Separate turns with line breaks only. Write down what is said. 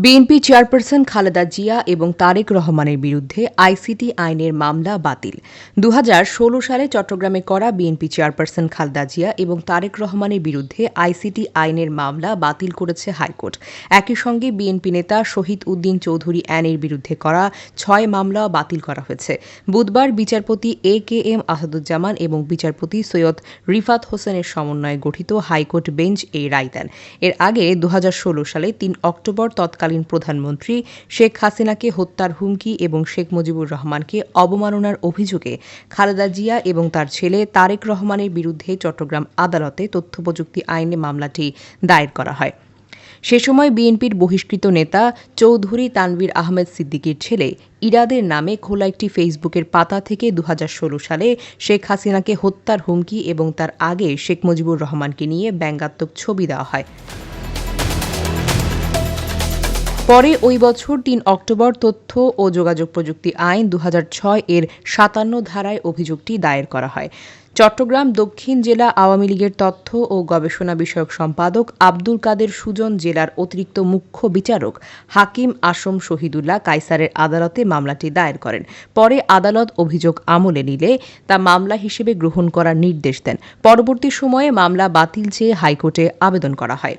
BNP chairperson Khaleda Zia এবং তারেক রহমানের বিরুদ্ধে আইসিটি আইনের মামলা বাতিল। ২০১৬ সালে চট্টগ্রামে করা বিএনপি চেয়ারপারসন খালেদা জিয়া এবং তারেক রহমানের বিরুদ্ধে আইসিটি আইনের মামলা বাতিল করেছে হাইকোর্ট। একই সঙ্গে বিএনপি নেতা শহীদ উদ্দিন চৌধুরী অ্যানির বিরুদ্ধে করা ৬ মামলাও বাতিল করা হয়েছে। বুধবার বিচারপতি এ.কে.এম. আসাদুজ্জামান এবং বিচারপতি সৈয়দ রিফাত হোসেনের সমন্বয়ে গঠিত হাইকোর্ট বেঞ্চ এই রায় দেন। এর আগে ২০১৬ সালে ৩ অক্টোবর তৎকালীন প্রধানমন্ত্রী শেখ হাসিনাকে হত্যার হুমকি এবং শেখ মুজিবুর রহমানকে অবমাননার অভিযোগে খালেদা জিয়া এবং তার ছেলে তারেক রহমানের বিরুদ্ধে চট্টগ্রাম আদালতে তথ্যপ্রযুক্তি আইনে মামলাটি দায়ের করা হয়। সে সময় বিএনপির বহিষ্কৃত নেতা চৌধুরী তানভীর আহমেদ সিদ্দিকীর ছেলে ইরাদের নামে খোলা একটি ফেসবুকের পাতা থেকে ২০১৬ সালে শেখ হাসিনাকে হত্যার হুমকি এবং তার আগে শেখ মুজিবুর রহমানকে নিয়ে ব্যঙ্গাত্মক ছবি দেওয়া হয়। পরে ওই বছর ৩ অক্টোবর তথ্য ও যোগাযোগ প্রযুক্তি আইন ২০০৬ এর ৫৭ ধারায় অভিযোগটি দায়ের করা হয়। চট্টগ্রাম দক্ষিণ জেলা আওয়ামী লীগের তথ্য ও গবেষণা বিষয়ক সম্পাদক আব্দুল কাদের সুজন জেলার অতিরিক্ত মুখ্য বিচারক হাকিম আসম শহীদুল্লাহ কায়সারের আদালতে মামলাটি দায়ের করেন। পরে আদালত অভিযোগ আমলে নিলে তা মামলা হিসেবে গ্রহণ করার নির্দেশ দেন। পরবর্তী সময়ে মামলা বাতিল চেয়ে হাইকোর্টে আবেদন করা হয়।